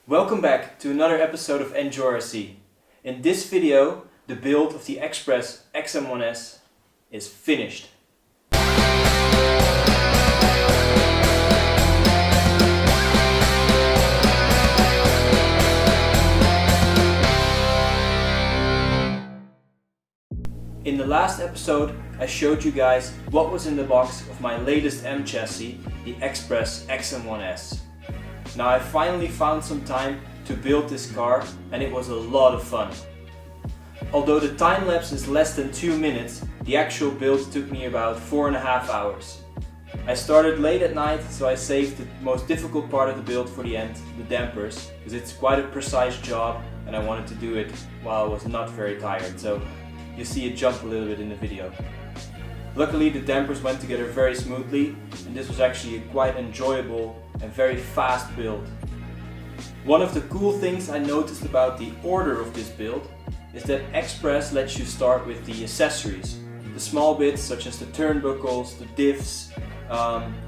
Welcome back to another episode of EnjoyRC. In this video, the build of the Xpress XM1S is finished. In the last episode, I showed you guys what was in the box of my latest M chassis, the Xpress XM1S. Now I finally found some time to build this car and it was a lot of fun. Although the time lapse is less than 2 minutes, the actual build took me about 4.5 hours. I started late at night, so I saved the most difficult part of the build for the end, the dampers, because it's quite a precise job and I wanted to do it while I was not very tired, so you see it jump a little bit in the video. Luckily the dampers went together very smoothly and this was actually a quite enjoyable and very fast build. One of the cool things I noticed about the order of this build is that Xpress lets you start with the accessories, the small bits such as the turnbuckles, the diffs,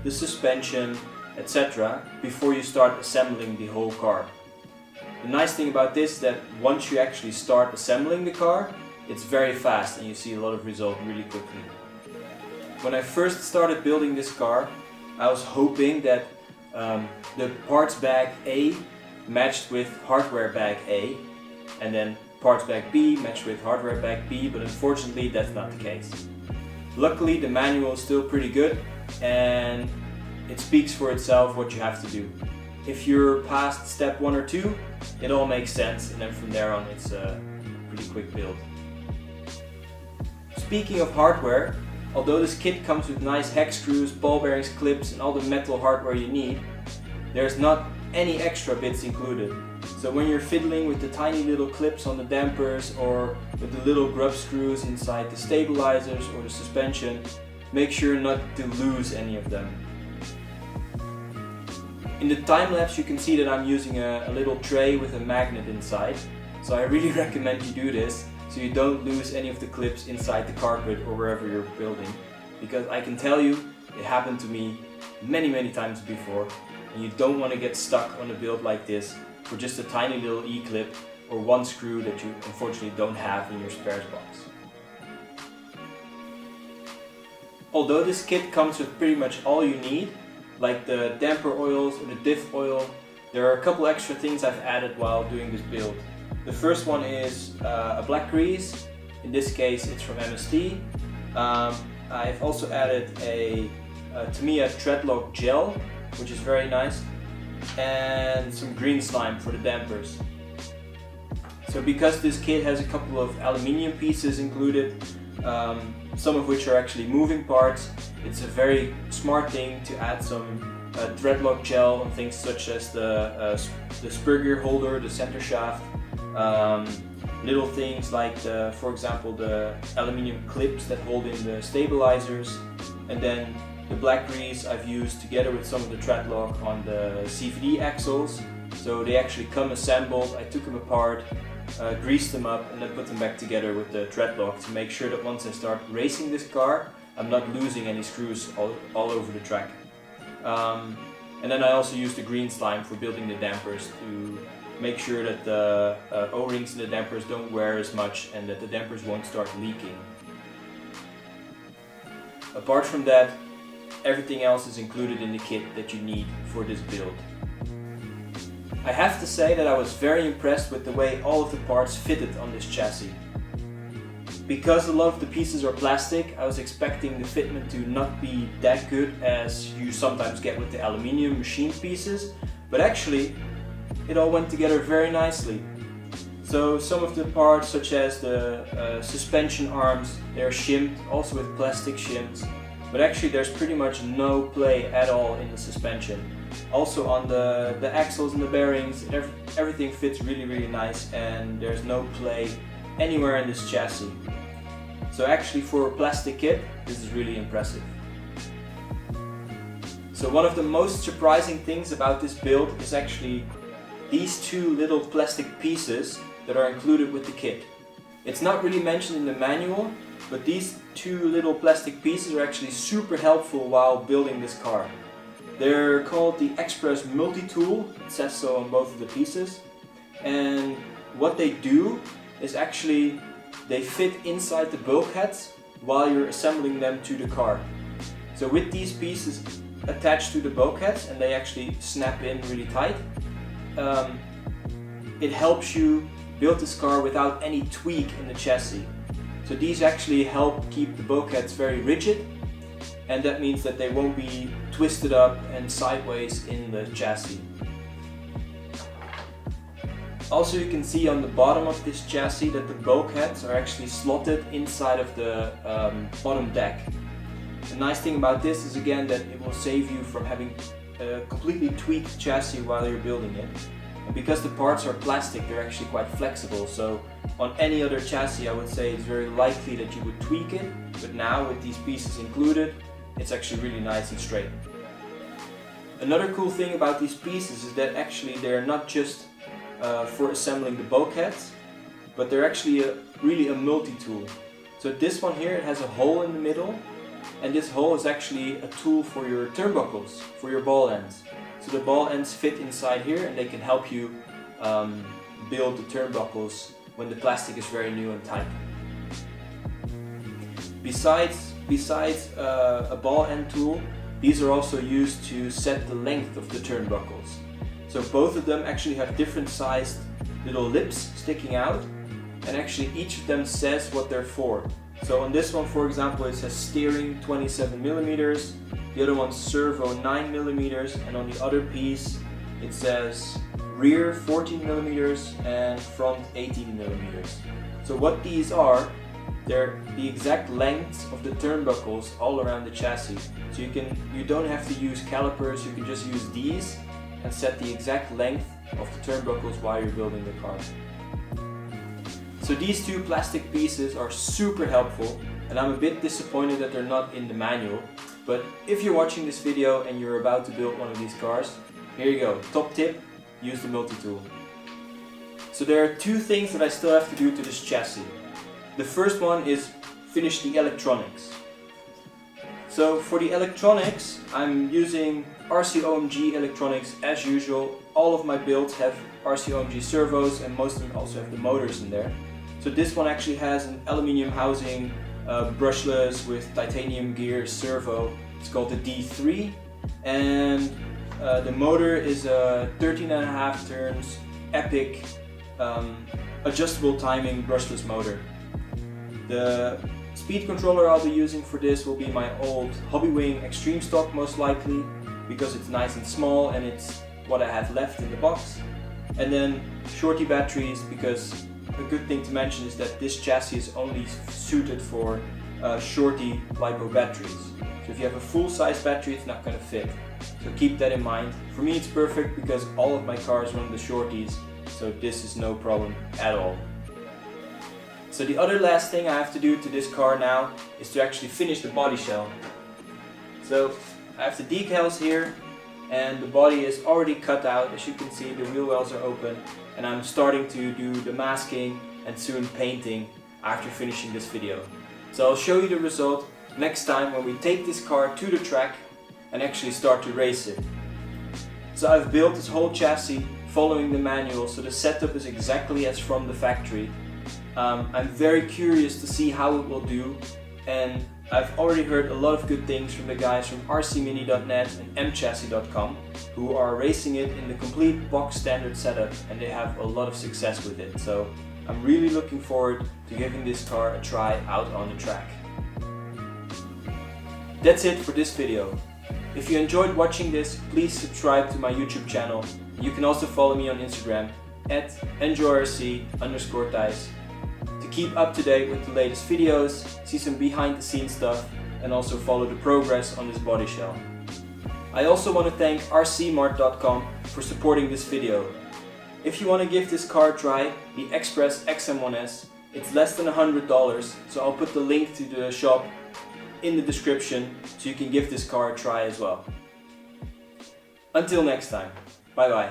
the suspension, etc. before you start assembling the whole car. The nice thing about this is that once you actually start assembling the car, it's very fast and you see a lot of result really quickly. When I first started building this car, I was hoping that the parts bag A matched with hardware bag A, and then parts bag B matched with hardware bag B, but unfortunately that's not the case. Luckily the manual is still pretty good and it speaks for itself what you have to do. If you're past step 1 or 2, it all makes sense, and then from there on it's a pretty quick build. Speaking of hardware, although this kit comes with nice hex screws, ball bearings, clips and all the metal hardware you need, there's not any extra bits included. So when you're fiddling with the tiny little clips on the dampers or with the little grub screws inside the stabilizers or the suspension, make sure not to lose any of them. In the time lapse you can see that I'm using a little tray with a magnet inside, so I really recommend you do this so you don't lose any of the clips inside the carpet or wherever you're building, because I can tell you it happened to me many times before, and you don't want to get stuck on a build like this for just a tiny little E-clip or one screw that you unfortunately don't have in your spares box. Although this kit comes with pretty much all you need, like the damper oils or the diff oil, there are a couple extra things I've added while doing this build. The first one is a black grease. In this case it's from MST. I've also added a Tamiya Threadlock gel, which is very nice, and some green slime for the dampers. So because this kit has a couple of aluminium pieces included, some of which are actually moving parts, it's a very smart thing to add some Threadlock gel on things such as the spur gear holder, the center shaft, little things like for example the aluminium clips that hold in the stabilizers, and then the black grease I've used together with some of the Threadlock on the CVD axles. So they actually come assembled. I took them apart, greased them up and then put them back together with the Threadlock to make sure that once I start racing this car I'm not losing any screws all over the track. And then I also used the green slime for building the dampers to make sure that the O-rings in the dampers don't wear as much and that the dampers won't start leaking. Apart from that, everything else is included in the kit that you need for this build. I have to say that I was very impressed with the way all of the parts fitted on this chassis. Because a lot of the pieces are plastic, I was expecting the fitment to not be that good as you sometimes get with the aluminium machined pieces, but actually it all went together very nicely. So some of the parts, such as the suspension arms, they're shimmed, also with plastic shims, but actually there's pretty much no play at all in the suspension. Also on the axles and the bearings, everything fits really nice and there's no play anywhere in this chassis. So actually for a plastic kit, this is really impressive. So one of the most surprising things about this build is actually these two little plastic pieces that are included with the kit. It's not really mentioned in the manual, but these two little plastic pieces are actually super helpful while building this car. They're called the Xpress multi-tool, it says so on both of the pieces. And what they do is actually they fit inside the bulkheads while you're assembling them to the car. So with these pieces attached to the bulkheads, and they actually snap in really tight, it helps you build this car without any tweak in the chassis. So these actually help keep the bulkheads very rigid, and that means that they won't be twisted up and sideways in the chassis. Also, you can see on the bottom of this chassis that the bulkheads are actually slotted inside of the bottom deck. The nice thing about this is again that it will save you from having a completely tweaked chassis while you're building it. And because the parts are plastic, they're actually quite flexible, so on any other chassis I would say it's very likely that you would tweak it, but now with these pieces included, it's actually really nice and straight. Another cool thing about these pieces is that actually they're not just for assembling the bulkheads, but they're actually really a multi-tool. So this one here, it has a hole in the middle, and this hole is actually a tool for your turnbuckles, for your ball ends. So the ball ends fit inside here, and they can help you build the turnbuckles when the plastic is very new and tight. Besides a ball end tool, these are also used to set the length of the turnbuckles. So both of them actually have different sized little lips sticking out, and actually each of them says what they're for. So on this one, for example, it says steering 27mm, the other one's servo 9mm, and on the other piece it says rear 14mm and front 18mm. So what these are, they're the exact lengths of the turnbuckles all around the chassis. So you don't have to use calipers, you can just use these and set the exact length of the turnbuckles while you're building the car. So these two plastic pieces are super helpful, and I'm a bit disappointed that they're not in the manual, but if you're watching this video and you're about to build one of these cars, here you go, top tip, use the multi-tool. So there are two things that I still have to do to this chassis. The first one is finish the electronics. So for the electronics, I'm using RC-OMG electronics as usual. All of my builds have RC-OMG servos, and most of them also have the motors in there. So this one actually has an aluminium housing, brushless with titanium gear servo. It's called the D3, and the motor is a 13.5 turns epic adjustable timing brushless motor. The speed controller I'll be using for this will be my old Hobbywing Extreme stock, most likely, because it's nice and small and it's what I have left in the box. And then shorty batteries, because a good thing to mention is that this chassis is only suited for shorty LiPo batteries. So if you have a full-size battery, it's not going to fit. So keep that in mind. For me it's perfect because all of my cars run the shorties, so this is no problem at all. So the other last thing I have to do to this car now is to actually finish the body shell. So I have the decals here, and the body is already cut out. As you can see, the wheel wells are open, and I'm starting to do the masking and soon painting after finishing this video. So I'll show you the result next time when we take this car to the track and actually start to race it. So I've built this whole chassis following the manual, so the setup is exactly as from the factory. I'm very curious to see how it will do, and I've already heard a lot of good things from the guys from rcmini.net and mchassis.com who are racing it in the complete box standard setup, and they have a lot of success with it. So I'm really looking forward to giving this car a try out on the track. That's it for this video. If you enjoyed watching this, please subscribe to my YouTube channel. You can also follow me on Instagram at EnjoyRC_Thijs to keep up to date with the latest videos, see some behind the scenes stuff, and also follow the progress on this body shell. I also want to thank rcmart.com for supporting this video. If you want to give this car a try, the Xpress XM1S, it's less than $100, so I'll put the link to the shop in the description so you can give this car a try as well. Until next time, bye bye.